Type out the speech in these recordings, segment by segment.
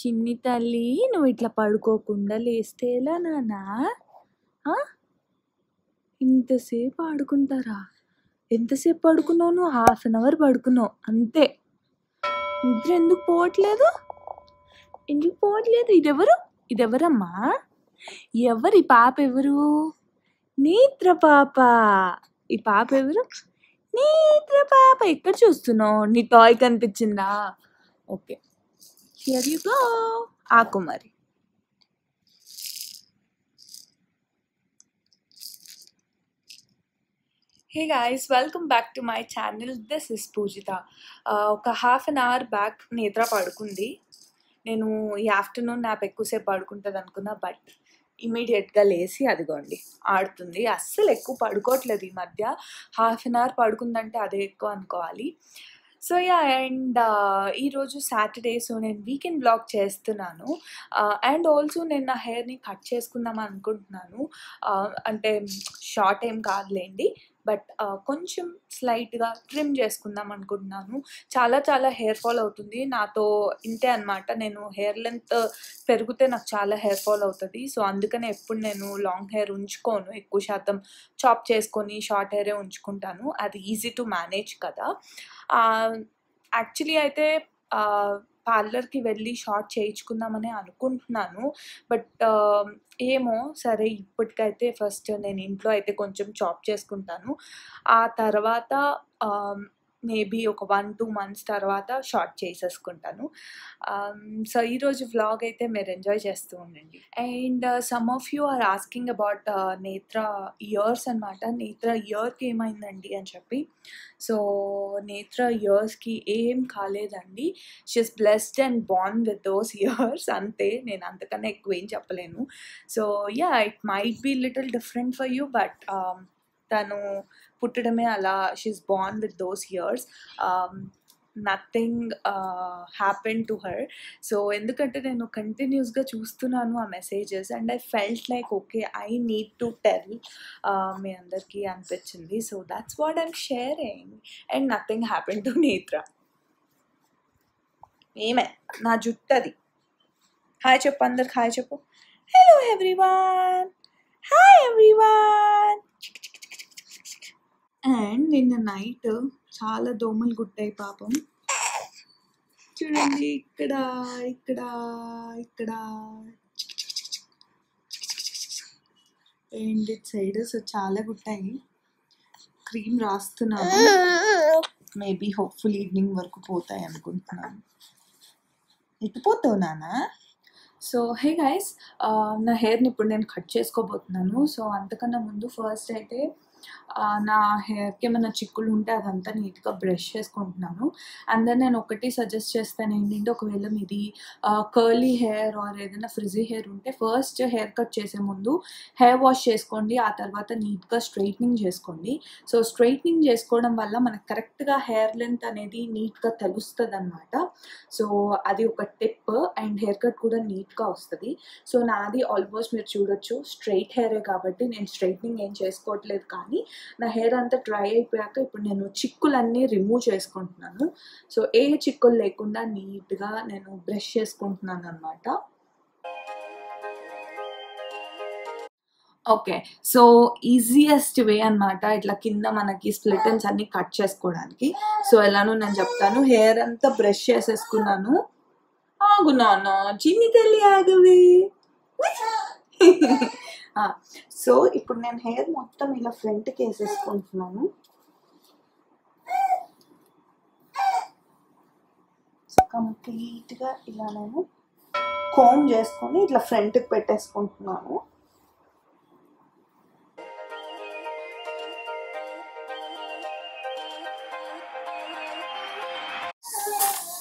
చిన్ని తల్లి నువ్వు ఇట్లా పడుకోకుండా లేస్తే ఎలా నాన్నా? ఆ? ఇంతసేపు ఆడుకుంటారా? ఎంతసేపు పడుకున్నావు నువ్వు? 1/2 అవర్ పడుకున్నావు అంతే. నిద్ర ఎందుకు పోవట్లేదు? ఇదెవరమ్మా? ఎవరు ఈ పాప? ఎవరు? నేత్ర పాప. ఈ పాప ఎవరు? నేత్ర పాప. ఎక్కడ చూస్తున్నావు? నీ టాయ్ కనిపించిందా? Okay, here you go. ఆకు మరి. Hey guys, welcome back to my channel. This is Poojitha. ఒక 1/2 అవర్ బ్యాక్ నేత్ర పడుకుంది. నేను ఈ ఆఫ్టర్నూన్ నాప్ ఎక్కువసేపు పడుకుంటుంది అనుకున్నా, బట్ ఇమీడియట్గా లేచి అదిగోండి ఆడుతుంది. అస్సలు ఎక్కువ పడుకోవట్లేదు ఈ మధ్య. 1/2 అవర్ పడుకుందంటే అదే ఎక్కువ అనుకోవాలి. సో యా, అండ్ ఈరోజు సాటర్డే, సో నేను వీకెండ్ బ్లాగ్ చేస్తున్నాను. అండ్ ఆల్సో నేను నా హెయిర్ని కట్ చేసుకుందాం అనుకుంటున్నాను. అంటే షార్ట్ ఏం కాదులేండి, బట్ కొంచెం స్లైట్గా ట్రిమ్ చేసుకుందాం అనుకుంటున్నాను. చాలా హెయిర్ ఫాల్ అవుతుంది నాతో. ఇంతే అనమాట, నేను హెయిర్ లెంత్ పెరిగితే నాకు చాలా హెయిర్ ఫాల్ అవుతుంది. సో అందుకనే ఎప్పుడు నేను లాంగ్ హెయిర్ ఉంచుకోను. ఎక్కువ శాతం చాప్ చేసుకొని షార్ట్ హెయిరే ఉంచుకుంటాను. అది ఈజీ టు మేనేజ్ కదా. యాక్చువల్లీ అయితే పార్లర్కి వెళ్ళి షార్ట్ చేయించుకుందామని అనుకుంటున్నాను, బట్ ఏమో, సరే ఇప్పటికైతే ఫస్ట్ నేను ఇంట్లో అయితే కొంచెం చాప్ చేసుకుంటాను. ఆ తర్వాత మేబీ ఒక 1-2 మంత్స్ తర్వాత షార్ట్ చేసేసుకుంటాను. సో ఈరోజు వ్లాగ్ అయితే మీరు ఎంజాయ్ చేస్తూ ఉండండి. And some of you are asking about Netra ears అనమాట. నేత్ర ఇయర్కి ఏమైందండి అని చెప్పి. సో నేత్ర ఇయర్స్కి ఏం కాలేదండి. She's blessed and born with those ears, అంతే. నేను అంతకన్నా ఎక్కువ ఏం చెప్పలేను. So yeah, it might be little different for you, but తను పుట్టడమే అలా. She's born with those ears. Nothing happen to her. So ఎందుకంటే నేను కంటిన్యూస్గా చూస్తున్నాను ఆ messages, and I felt like okay, I need to tell me అందరికీ అనిపించింది. So that's what I'm sharing. And nothing happen to Netra. ఏమే నా జుట్టు అది. హాయ్ చెప్పు, అందరికి హాయ్ చెప్పు. Hello everyone, hi everyone. And నిన్న నైట్ చాలా దోమలు గుట్టాయి పాపం. చూడండి, ఇక్కడ ఇక్కడ ఇక్కడ అండ్ ఇట్ సైడ్ చాలా గుట్టాయి. క్రీమ్ రాస్తున్నాను, మేబీ హోప్ఫుల్ ఈవినింగ్ వరకు పోతాయి అనుకుంటున్నాను. ఎటు పోతావు నానా? సో హే గైస్, నా హెయిర్ని ఇప్పుడు నేను కట్ చేసుకోబోతున్నాను. సో అంతకన్నా ముందు ఫస్ట్ అయితే నా హెయిర్కి ఏమైనా చిక్కులు ఉంటే అదంతా నీట్గా బ్రష్ చేసుకుంటున్నాను. అండ్ దెన్ నేను ఒకటి సజెస్ట్ చేస్తాను ఏంటంటే, ఒకవేళ మీది కర్లీ హెయిర్ ఆర్ ఏదైనా ఫ్రిజీ హెయిర్ ఉంటే ఫస్ట్ హెయిర్ కట్ చేసే ముందు హెయిర్ వాష్ చేసుకోండి. ఆ తర్వాత నీట్గా స్ట్రైట్నింగ్ చేసుకోండి. సో స్ట్రైట్నింగ్ చేసుకోవడం వల్ల మనకు కరెక్ట్గా హెయిర్ లెంత్ అనేది నీట్గా తెలుస్తుంది అనమాట. సో అది ఒక టిప్. అండ్ హెయిర్ కట్ కూడా నీట్గా వస్తుంది. సో నాది ఆల్మోస్ట్ మీరు చూడొచ్చు స్ట్రైట్ హెయిరే కాబట్టి నేను స్ట్రైట్నింగ్ ఏం చేసుకోవట్లేదు. కానీ నా హెయిర్ అంతా డ్రై అయిపోయాక ఇప్పుడు నేను చిక్కులన్నీ రిమూవ్ చేసుకుంటున్నాను. సో ఏ చిక్కులు లేకుండా నీట్గా నేను బ్రష్ చేసుకుంటున్నాను అనమాట. ఓకే, సో ఈజియెస్ట్ వే అనమాట ఇట్లా కింద మనకి స్ప్లిట్ ఎండ్స్ అన్ని కట్ చేసుకోవడానికి. సో ఎలానో నేను చెప్తాను. హెయిర్ అంతా బ్రష్ చేసేసుకున్నాను. ఆగున్నాను చిన్ని తల్లి, ఆగవి. సో ఇప్పుడు నేను హెయిర్ మొత్తం ఇలా ఫ్రంట్కి వేసేసుకుంటున్నాను. సో కంప్లీట్గా ఇలా నేను కోమ్ చేసుకొని ఇట్లా ఫ్రంట్కి పెట్టేసుకుంటున్నాను.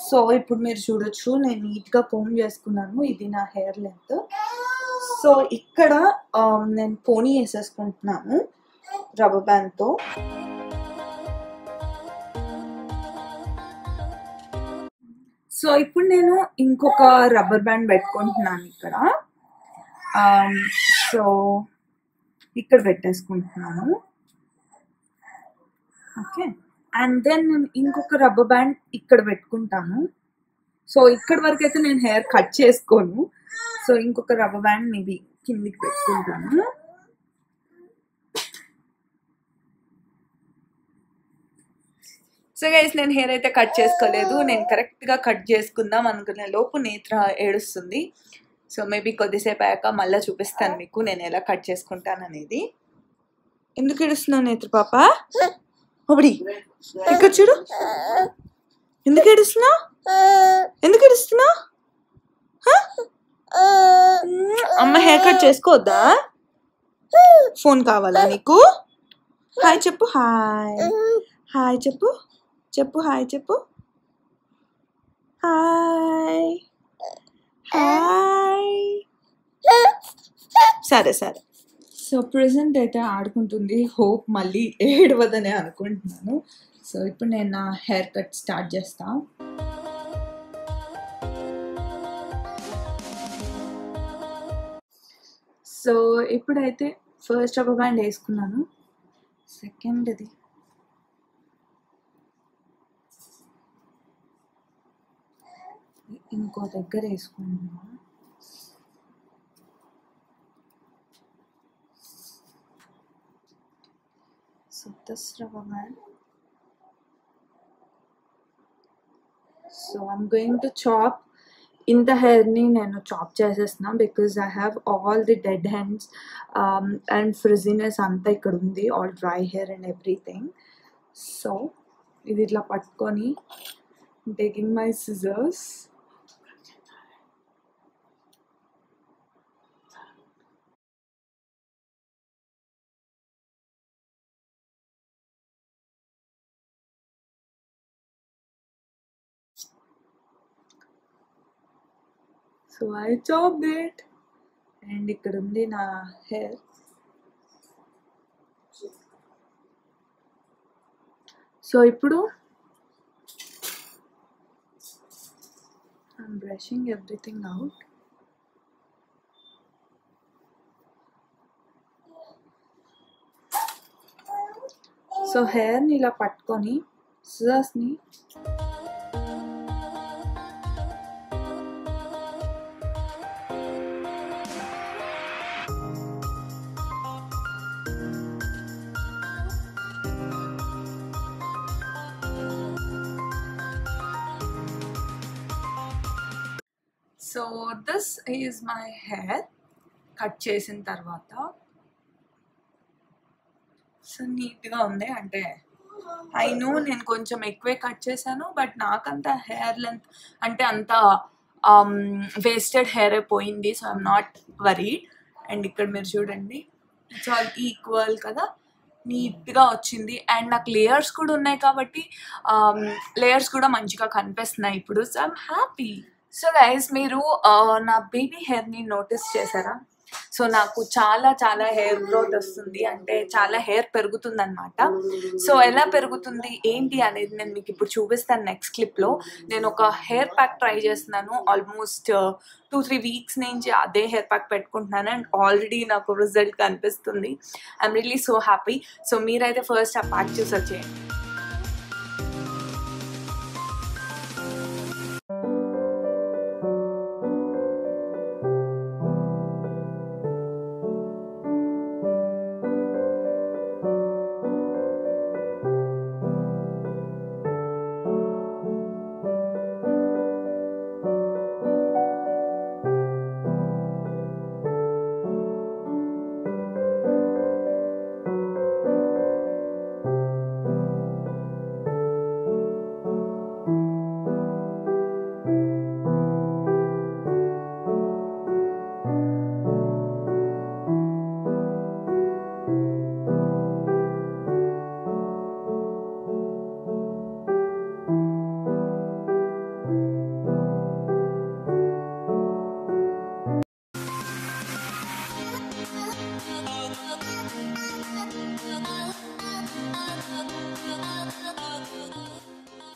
సో ఇప్పుడు మీరు చూడొచ్చు నేను నీట్గా కోమ్ చేసుకున్నాను. ఇది నా హెయిర్ లెంత్. సో ఇక్కడ నేను పోనీ వేసేసుకుంటున్నాను రబ్బర్ బ్యాండ్తో. సో ఇప్పుడు నేను ఇంకొక రబ్బర్ బ్యాండ్ పెట్టుకుంటున్నాను ఇక్కడ. సో ఇక్కడ పెట్టేసుకుంటున్నాను. ఓకే, అండ్ దెన్ నేను ఇంకొక రబ్బర్ బ్యాండ్ ఇక్కడ పెట్టుకుంటాను. సో ఇక్కడి వరకు అయితే నేను హెయిర్ కట్ చేసుకోను. సో ఇంకొక రబ్బర్ బ్యాండ్ మేబీ కిందికి పెట్టుకుంటాను. సో గైస్ నేను హెయిర్ అయితే కట్ చేసుకోలేదు. నేను కరెక్ట్గా కట్ చేసుకుందాం అనుకునే లోపు నేత్ర ఏడుస్తుంది. సో మేబీ కొద్దిసేపు అయ్యాక మళ్ళీ చూపిస్తాను మీకు నేను ఎలా కట్ చేసుకుంటాను అనేది. ఎందుకు ఏడుస్తున్నావు నేత్ర పాప? ఒకటి ఇక్కడ చూడు. ఎందుకు ఏడుస్తున్నావు? ఎందుకు ఏడుస్తున్నావు? అమ్మ హెయిర్ కట్ చేసుకోవద్దా? ఫోన్ కావాలా నీకు? హాయ్ చెప్పు. హాయ్ హాయ్ చెప్పు. చెప్పు హాయ్ చెప్పు. Hi hi. సరే సరే. సో ప్రెసెంట్ అయితే ఆడుకుంటుంది. హోప్ మళ్ళీ ఏడవదనే అనుకుంటున్నాను. సో ఇప్పుడు నేను నా హెయిర్ కట్ స్టార్ట్ చేస్తా. సో ఇప్పుడైతే ఫస్ట్ రబ్బర్ బ్యాండ్ వేసుకున్నాను. సెకండ్ది ఇంకో దగ్గర వేసుకున్నాను. So this rubber band. So I'm going to chop in the hair ni nenu chop chesesna because I have all the dead ends and frizziness anta ikkada undi, all dry hair and everything. So idi itla pattukoni taking my scissors. So I chopped it and ఇక్కడ ఉంది నా hair. So ఇప్పుడు I'm brushing everything out. So hair ని ఇలా పట్టుకొని scissors ని so this is my hair cut చేసిన తర్వాత. సో నీట్గా ఉంది. అంటే ఐ నో నేను కొంచెం ఎక్కువే కట్ చేశాను, బట్ నాకంత హెయిర్ లెంత్ అంటే అంత వేస్టెడ్ హెయిర్ పోయింది. So I'm not worried. And ఇక్కడ మీరు చూడండి, ఇట్స్ ఆల్ ఈక్వల్ కదా, నీట్గా వచ్చింది. అండ్ నాకు లేయర్స్ కూడా ఉన్నాయి కాబట్టి లేయర్స్ కూడా మంచిగా కనిపిస్తున్నాయి ఇప్పుడు. So I'm happy. So guys మీరు నా బేబీ హెయిర్ని నోటీస్ చేశారా? సో నాకు చాలా చాలా హెయిర్ గ్రోత్ వస్తుంది, అంటే చాలా హెయిర్ పెరుగుతుంది అనమాట. సో ఎలా పెరుగుతుంది ఏంటి అనేది నేను మీకు ఇప్పుడు చూపిస్తాను నెక్స్ట్ క్లిప్లో. నేను ఒక హెయిర్ ప్యాక్ ట్రై చేస్తున్నాను. ఆల్మోస్ట్ 2-3 వీక్స్ నుంచి అదే హెయిర్ ప్యాక్ పెట్టుకుంటున్నాను అండ్ ఆల్రెడీ నాకు రిజల్ట్ కనిపిస్తుంది. I'm really so happy. So మీరైతే ఫస్ట్ ఆ ప్యాక్ చూసి వచ్చేయండి.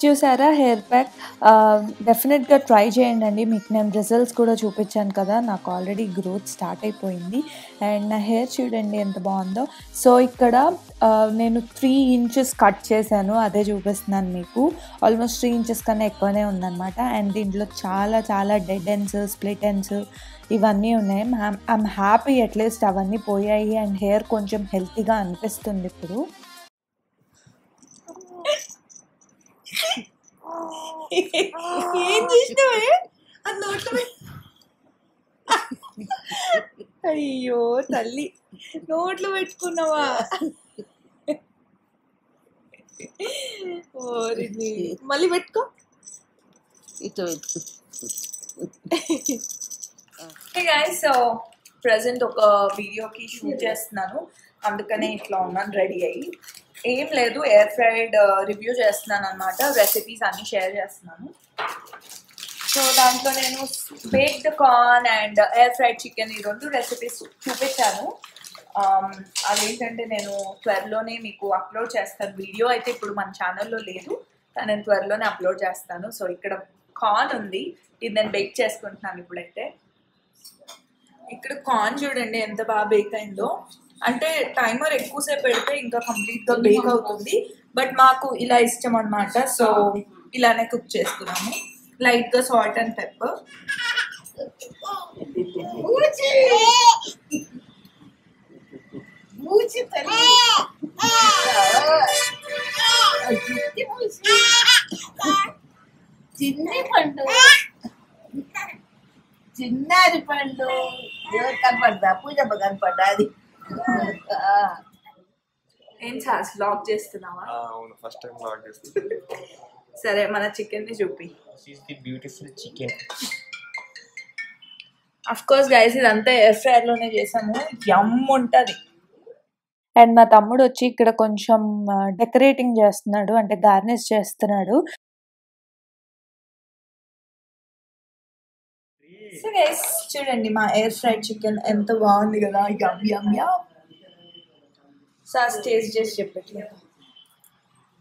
చూసారా హెయిర్ ప్యాక్ డెఫినెట్గా ట్రై చేయండి. మీకు నేను రిజల్ట్స్ కూడా చూపించాను కదా, నాకు ఆల్రెడీ గ్రోత్ స్టార్ట్ అయిపోయింది. అండ్ నా హెయిర్ చూడండి ఎంత బాగుందో. సో ఇక్కడ నేను 3 inches కట్ చేశాను, అదే చూపిస్తున్నాను మీకు. ఆల్మోస్ట్ 3 inches కన్నా ఎక్కువనే ఉందన్నమాట. అండ్ దీంట్లో చాలా చాలా డెడ్ ఎండ్స్, స్ప్లిట్ ఎండ్స్ ఇవన్నీ ఉన్నాయి. ఐఎమ్ హ్యాపీ అట్లీస్ట్ అవన్నీ పోయాయి అండ్ హెయిర్ కొంచెం హెల్తీగా అనిపిస్తుంది ఇప్పుడు. ఏం చేసినావే అది నోట్లో అయ్యో తల్లి, నోట్లో పెట్టుకున్నావా? ఓరిని మళ్ళీ పెట్టుకో. సో ప్రజెంట్ ఒక వీడియోకి షూట్ చేస్తున్నాను, అందుకనే ఇట్లా ఉన్నాను రెడీ అయ్యి. ఏం లేదు, ఎయిర్ ఫ్రైడ్ రివ్యూ చేస్తున్నాను అనమాట. రెసిపీస్ అన్నీ షేర్ చేస్తున్నాను. సో దాంట్లో నేను baked corn and air fried chicken ఈ 2 రెసిపీస్ చూపించాను. అదేంటంటే నేను త్వరలోనే మీకు అప్లోడ్ చేస్తాను. వీడియో అయితే ఇప్పుడు మన ఛానల్లో లేదు, కానీ నేను త్వరలోనే అప్లోడ్ చేస్తాను. సో ఇక్కడ కార్న్ ఉంది, ఇది నేను బేక్ చేసుకుంటున్నాను ఇప్పుడైతే. ఇక్కడ కార్న్ చూడండి ఎంత బాగా బేక్ అయిందో. అంటే టైమర్ ఎక్కువసేపు పెడితే ఇంకా కంప్లీట్గా బేక్ అవుతుంది, బట్ మాకు ఇలా ఇష్టం అనమాట. సో ఇలానే కుక్ చేస్తున్నాము. లైట్గా సాల్ట్ అండ్ పెప్పర్. చిన్నారి పండు ఎవరు కనపడదా? పూజమ్మ కనపడ్డా? అది ఏం సార్ లాక్ చేస్తున్నావా? అవును, ఫస్ట్ టైం లాక్ చేస్తున్నా. సరే మన చికెన్ ని చూపి. Beautiful chicken. Of course guys, ఇదంతా ఎయిర్ ఫ్రైర్ లోనే చేసాము. యమ్ ఉంటది. అండ్ మా తమ్ముడు వచ్చి ఇక్కడ కొంచెం డెకరేటింగ్ చేస్తున్నాడు, అంటే గార్నిష్ చేస్తున్నాడు. సో గైస్ చూడండి మా ఎయిర్ ఫ్రైడ్ చికెన్ ఎంత బాగుంది కదా. యమ్ యమ్ యమ్. సాస్ టేస్ట్ చేసి చెప్పట్లేదు,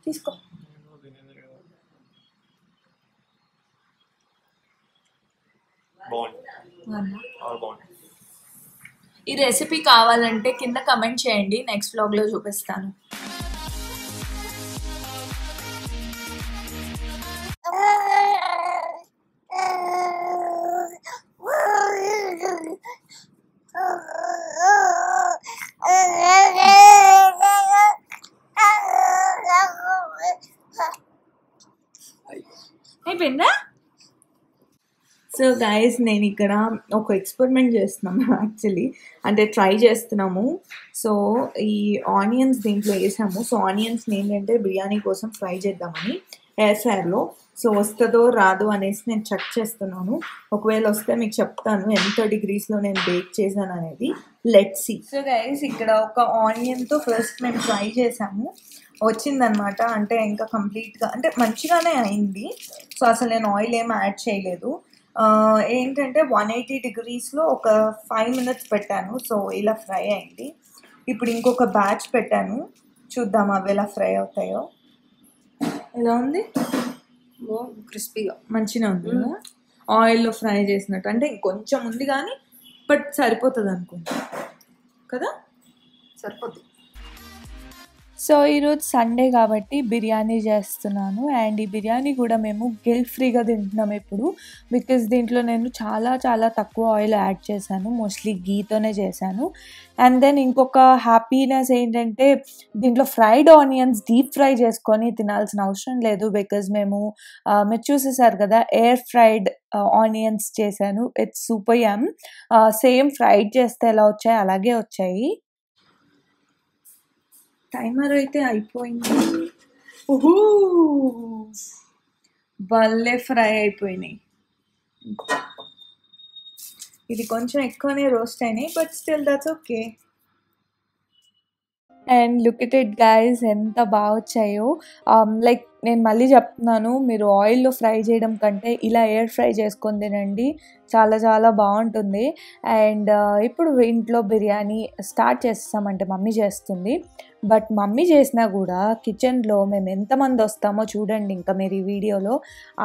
తీసుకో. ఈ రెసిపీ కావాలంటే కింద కమెంట్ చేయండి, నెక్స్ట్ వ్లాగ్ లో చూపిస్తాను. అయిపోయిందా? సో గైస్ నేను ఇక్కడ ఒక ఎక్స్పెరిమెంట్ చేస్తున్నాము యాక్చువల్లీ, అంటే ట్రై చేస్తున్నాము. సో ఈ ఆనియన్స్ దీంట్లో వేసాము. సో ఆనియన్స్ని ఏంటంటే బిర్యానీ కోసం ఫ్రై చేద్దామని ఎయిర్ ఫ్రైర్లో. సో వస్తుందో రాదో అనేసి నేను చెక్ చేస్తున్నాను. ఒకవేళ వస్తే మీకు చెప్తాను ఎంత డిగ్రీస్లో నేను బేక్ చేశాను అనేది. Let's see. సో గైస్ ఇక్కడ ఒక ఆనియన్తో ఫస్ట్ మేము ట్రై చేసాము, వచ్చిందనమాట. అంటే ఇంకా కంప్లీట్గా అంటే మంచిగానే అయింది. సో అసలు నేను ఆయిల్ ఏం యాడ్ చేయలేదు. ఏంటంటే 180 degreesలో ఒక 5 minutes పెట్టాను. సో ఇలా ఫ్రై అయింది. ఇప్పుడు ఇంకొక బ్యాచ్ పెట్టాను, చూద్దాం అవి ఎలా ఫ్రై అవుతాయో. ఎలా ఉంది? క్రిస్పీగా మంచిగా ఉంది కదా, ఆయిల్లో ఫ్రై చేసినట్టు. అంటే ఇంకొంచెం ఉంది కానీ బట్ సరిపోతుంది అనుకుంటా కదా, సరిపోతుంది. సో ఈరోజు సండే కాబట్టి బిర్యానీ చేస్తున్నాను. అండ్ ఈ బిర్యానీ కూడా మేము గిల్ట్ ఫ్రీగా తింటున్నాం ఇప్పుడు, బికాజ్ దీంట్లో నేను చాలా చాలా తక్కువ ఆయిల్ యాడ్ చేశాను, మోస్ట్లీ గీతోనే చేశాను. అండ్ దెన్ ఇంకొక హ్యాపీనెస్ ఏంటంటే దీంట్లో ఫ్రైడ్ ఆనియన్స్ డీప్ ఫ్రై చేసుకొని తినాల్సిన అవసరం లేదు, బికాజ్ మేము మీరు చూసేసారు కదా ఎయిర్ ఫ్రైడ్ ఆనియన్స్ చేశాను. It's super yum. Same fried చేస్తే ఎలా వచ్చాయి అలాగే వచ్చాయి. టైమర్ అయితే అయిపోయింది. ఓహో భలే ఫ్రై అయిపోయినాయి. ఇది కొంచెం ఎక్కువనే రోస్ట్ అయినాయి, but still that's okay. And look at it guys, ఎంత బాగా వచ్చాయో. లైక్ నేను మళ్ళీ చెప్తున్నాను, మీరు ఆయిల్లో ఫ్రై చేయడం కంటే ఇలా ఎయిర్ ఫ్రై చేసుకొని తినండి, చాలా చాలా బాగుంటుంది. అండ్ ఇప్పుడు ఇంట్లో బిర్యానీ స్టార్ట్ చేస్తామంటే మమ్మీ చేస్తుంది. బట్ మమ్మీ చేసినా కూడా కిచెన్లో మేము ఎంతమంది వస్తామో చూడండి, ఇంకా మీరు ఈ వీడియోలో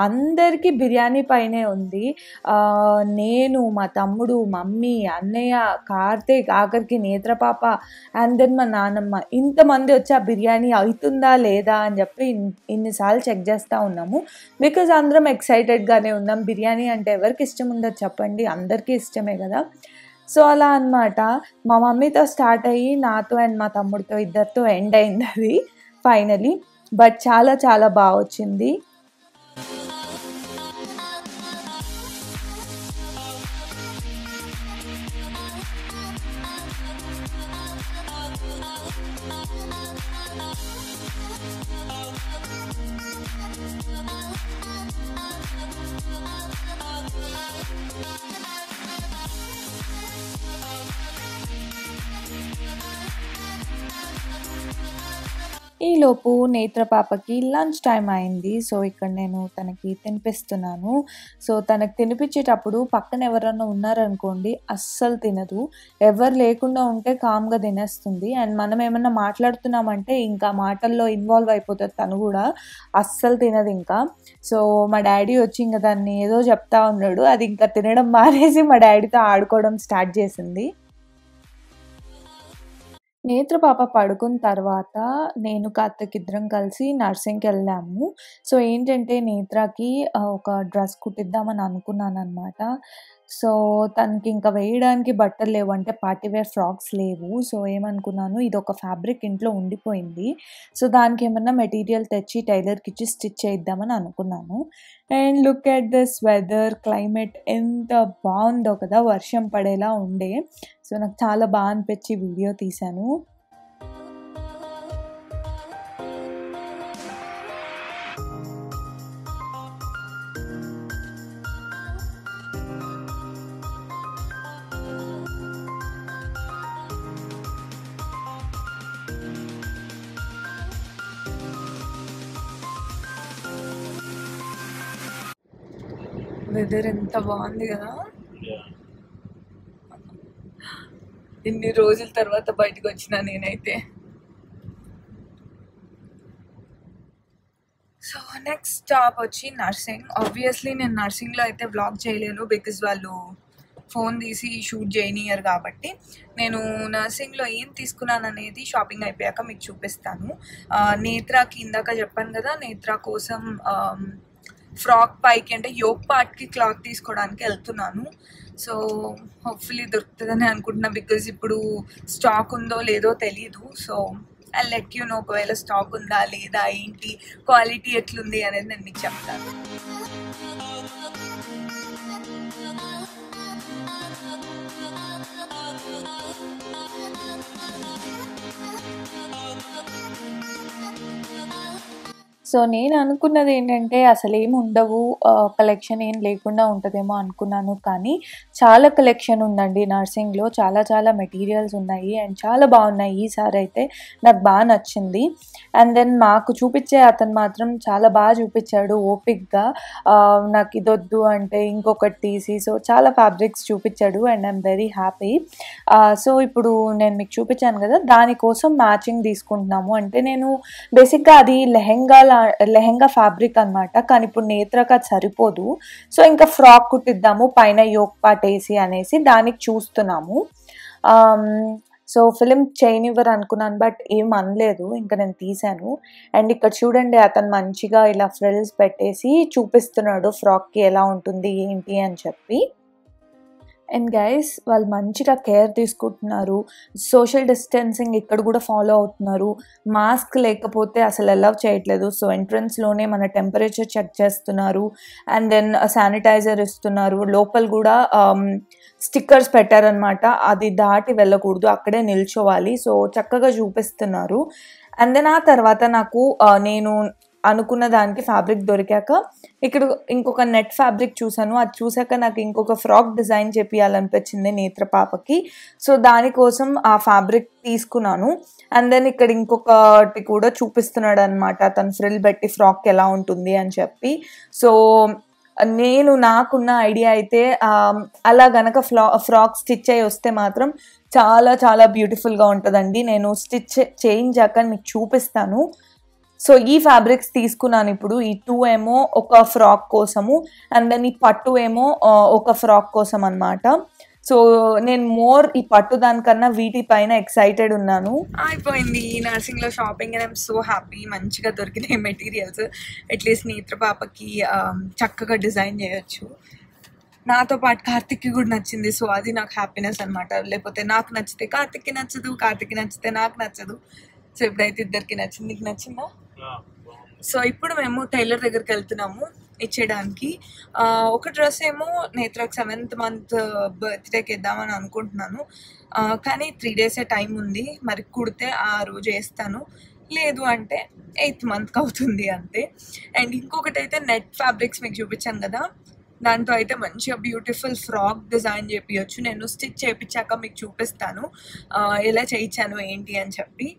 అందరికీ బిర్యానీ పైనే ఉంది. నేను, మా తమ్ముడు, మమ్మీ, అన్నయ్య, కార్తీక్, ఆఖరికి నేత్రపాప అండ్ దెన్ మా నాన్నమ్మ, ఇంతమంది వచ్చి ఆ బిర్యానీ అవుతుందా లేదా అని చెప్పి ఇన్నిసార్లు చెక్ చేస్తూ ఉన్నాము. బికాజ్ అందరం ఎక్సైటెడ్గానే ఉన్నాం. బిర్యానీ అంటే ఎవరికి ఇష్టం ఉండదు చెప్పండి, అందరికీ ఇష్టమే కదా. సో అలా అన్నమాట. మా మమ్మీతో స్టార్ట్ అయ్యి నాతో అండ్ మా తమ్ముడితో ఇద్దరితో ఎండ్ అయింది అది ఫైనలీ. బట్ చాలా చాలా బాగా వచ్చింది. ఈలోపు నేత్ర పాపకి లంచ్ టైం అయింది. సో ఇక్కడ నేను తనకి తినిపిస్తున్నాను. సో తనకు తినిపించేటప్పుడు పక్కన ఎవరైనా ఉన్నారనుకోండి అస్సలు తినదు. ఎవరు లేకుండా ఉంటే కామ్గా తినేస్తుంది. అండ్ మనం ఏమన్నా మాట్లాడుతున్నామంటే ఇంకా మాటల్లో ఇన్వాల్వ్ అయిపోతుంది తను కూడా, అస్సలు తినదు ఇంకా. సో మా డాడీ వచ్చి ఇంకా దాన్ని ఏదో చెప్తా ఉన్నాడు, అది ఇంకా తినడం మానేసి మా డాడీతో ఆడుకోవడం స్టార్ట్ చేసింది. నేత్ర పాప పడుకున్న తర్వాత నేను కార్తీక్ ఇద్దరం కలిసి నర్సింగ్కి వెళ్ళాము. సో ఏంటంటే నేత్రకి ఒక డ్రెస్ కుట్టిద్దామని అనుకున్నాను అనమాట. సో తనకి ఇంకా వేయడానికి బట్టలు లేవు, అంటే పార్టీ వేర్ ఫ్రాక్స్ లేవు. సో ఏమనుకున్నాను, ఇది ఒక ఫ్యాబ్రిక్ ఇంట్లో ఉండిపోయింది, సో దానికి ఏమన్నా మెటీరియల్ తెచ్చి టైలర్కి ఇచ్చి స్టిచ్ చేద్దామని అనుకున్నాను. And look at this weather, climate ఎంత బాగుందో కదా, వర్షం పడేలా ఉండే. సో నాకు చాలా బాగా అనిపించి వీడియో తీశాను. వెదర్ ఎంత బాగుంది కదా, ఇన్ని రోజుల తర్వాత బయటకు వచ్చిన నేనైతే. సో నెక్స్ట్ స్టాప్ వచ్చి నర్సింగ్. ఆబ్వియస్లీ నేను నర్సింగ్లో అయితే వ్లాగ్ చేయలేను, బికాజ్ వాళ్ళు ఫోన్ తీసి షూట్ చేయనియరు కాబట్టి. నేను నర్సింగ్లో ఏం తీసుకున్నాను అనేది షాపింగ్ అయిపోయాక మీకు చూపిస్తాను. నేత్రాకి ఇందాక చెప్పాను కదా, నేత్ర కోసం ఫ్రాక్ పైకి అంటే యోక్ పార్ట్కి క్లాత్ తీసుకోవడానికి వెళ్తున్నాను. సో హోప్ఫుల్లీ దొరుకుతుందని అనుకుంటున్నా, బికాజ్ ఇప్పుడు స్టాక్ ఉందో లేదో తెలీదు. So I let you know, ఒకవేళ స్టాక్ ఉందా లేదా ఏంటి, క్వాలిటీ ఎట్లుంది అనేది నేను మీకు చెప్తాను. సో నేను అనుకున్నది ఏంటంటే అసలు ఏమి ఉండవు, కలెక్షన్ ఏం లేకుండా ఉంటుందేమో అనుకున్నాను. కానీ చాలా కలెక్షన్ ఉందండి నర్సింగ్లో, చాలా చాలా మెటీరియల్స్ ఉన్నాయి అండ్ చాలా బాగున్నాయి. ఈసారి అయితే నాకు బాగా నచ్చింది. అండ్ దెన్ మాకు చూపించే అతను మాత్రం చాలా బాగా చూపించాడు ఓపిక్గా. నాకు ఇదొద్దు అంటే ఇంకొకటి తీసి, సో చాలా ఫ్యాబ్రిక్స్ చూపించాడు and I'm very happy. So ఇప్పుడు నేను మీకు చూపించాను కదా, దానికోసం మ్యాచింగ్ తీసుకుంటున్నాము. అంటే నేను బేసిక్గా అది లెహెంగా ఫ్యాబ్రిక్ అనమాట, కానీ ఇప్పుడు నేత్రకు అది సరిపోదు. సో ఇంకా ఫ్రాక్ కుట్టిద్దాము పైన యోక్ పార్ట్ వేసి అనేసి దానికి చూస్తున్నాము. సో ఫిలిం చేయనివ్వరు అనుకున్నాను, బట్ ఏం అనలేదు, ఇంకా నేను తీసాను. అండ్ ఇక్కడ చూడండి, అతను మంచిగా ఇలా ఫ్రిల్స్ పెట్టేసి చూపిస్తున్నాడు ఫ్రాక్కి ఎలా ఉంటుంది ఏంటి అని చెప్పి. అండ్ గైస్ వాళ్ళు మంచిగా కేర్ తీసుకుంటున్నారు, సోషల్ డిస్టెన్సింగ్ ఇక్కడ కూడా ఫాలో అవుతున్నారు. మాస్క్ లేకపోతే అసలు అలౌ చేయట్లేదు. సో ఎంట్రన్స్లోనే మన టెంపరేచర్ చెక్ చేస్తున్నారు అండ్ దెన్ శానిటైజర్ ఇస్తున్నారు. లోపల కూడా స్టిక్కర్స్ పెట్టారనమాట, అది దాటి వెళ్ళకూడదు, అక్కడే నిల్చోవాలి. సో చక్కగా చూపిస్తున్నారు. అండ్ దెన్ ఆ తర్వాత నాకు నేను అనుకున్న దానికి ఫ్యాబ్రిక్ దొరికాక ఇక్కడ ఇంకొక నెట్ ఫ్యాబ్రిక్ చూసాను. అది చూసాక నాకు ఇంకొక ఫ్రాక్ డిజైన్ చేపియాలనిపించింది నేత్ర పాపకి. సో దానికోసం ఆ ఫ్యాబ్రిక్ తీసుకున్నాను. అండ్ దెన్ ఇక్కడ ఇంకొకటి కూడా చూపిస్తున్నాడు అనమాట, తను ఫ్రిల్ పెట్టి ఫ్రాక్ ఎలా ఉంటుంది అని చెప్పి. సో నేను నాకున్న ఐడియా అయితే అలా గనక ఫ్రాక్ స్టిచ్ అయ్యి వస్తే మాత్రం చాలా చాలా బ్యూటిఫుల్గా ఉంటుందండి. నేను స్టిచ్ చేయించాక మీకు చూపిస్తాను. సో ఈ ఫ్యాబ్రిక్స్ తీసుకున్నాను ఇప్పుడు. ఈ 2 ఏమో ఒక ఫ్రాక్ కోసము అండ్ దెన్ ఈ పట్టు ఏమో ఒక ఫ్రాక్ కోసం అనమాట. సో నేను ఈ పట్టు దానికన్నా వీటిపైన ఎక్సైటెడ్ ఉన్నాను. అయిపోయింది నర్సింగ్లో shopping and I'm so happy. మంచిగా దొరికినాయి మెటీరియల్స్. అట్లీస్ట్ నేత్ర పాపకి చక్కగా డిజైన్ చేయొచ్చు. నాతో పాటు కార్తిక్కి కూడా నచ్చింది. సో అది నాకు హ్యాపీనెస్ అనమాట. లేకపోతే నాకు నచ్చితే కార్తిక్కి నచ్చదు, కార్తిక్కి నచ్చితే నాకు నచ్చదు. సో ఇప్పుడైతే ఇద్దరికి నచ్చింది. నీకు నచ్చిందా? సో ఇప్పుడు మేము టైలర్ దగ్గరికి వెళ్తున్నాము ఇచ్చేయడానికి. ఒక డ్రెస్ ఏమో నేత్రకు 7th month బర్త్డేకి ఇద్దామని అనుకుంటున్నాను. కానీ 3 days టైం ఉంది. మరి కుడితే ఆ రోజు వేస్తాను, లేదు అంటే 8th month అవుతుంది అంతే. అండ్ ఇంకొకటి అయితే నెట్ ఫ్యాబ్రిక్స్ మీకు చూపించాను కదా, దాంతో అయితే మంచిగా బ్యూటిఫుల్ ఫ్రాక్ డిజైన్ చేయించవచ్చు. నేను స్టిచ్ చేయించాక మీకు చూపిస్తాను ఎలా చేయించాను ఏంటి అని చెప్పి.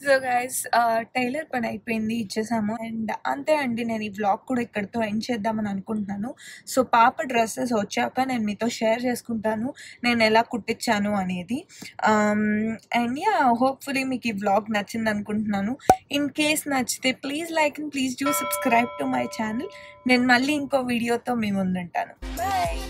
సో గైస్ టైలర్ పని అయిపోయింది, ఇచ్చేసాము. అండ్ అంతే అండి, నేను ఈ వ్లాగ్ కూడా ఇక్కడితో ఎండ్ చేద్దామని అనుకుంటున్నాను. సో పాప డ్రెస్సెస్ వచ్చాక నేను మీతో షేర్ చేసుకుంటాను నేను ఎలా కుట్టించాను అనేది. అండ్ యా, హోప్ఫుల్లీ మీకు ఈ వ్లాగ్ నచ్చింది అనుకుంటున్నాను. ఇన్ కేస్ నచ్చితే please like and please do subscribe to my channel. నేను మళ్ళీ ఇంకో వీడియోతో మీ ముందుంటాను. బాయ్.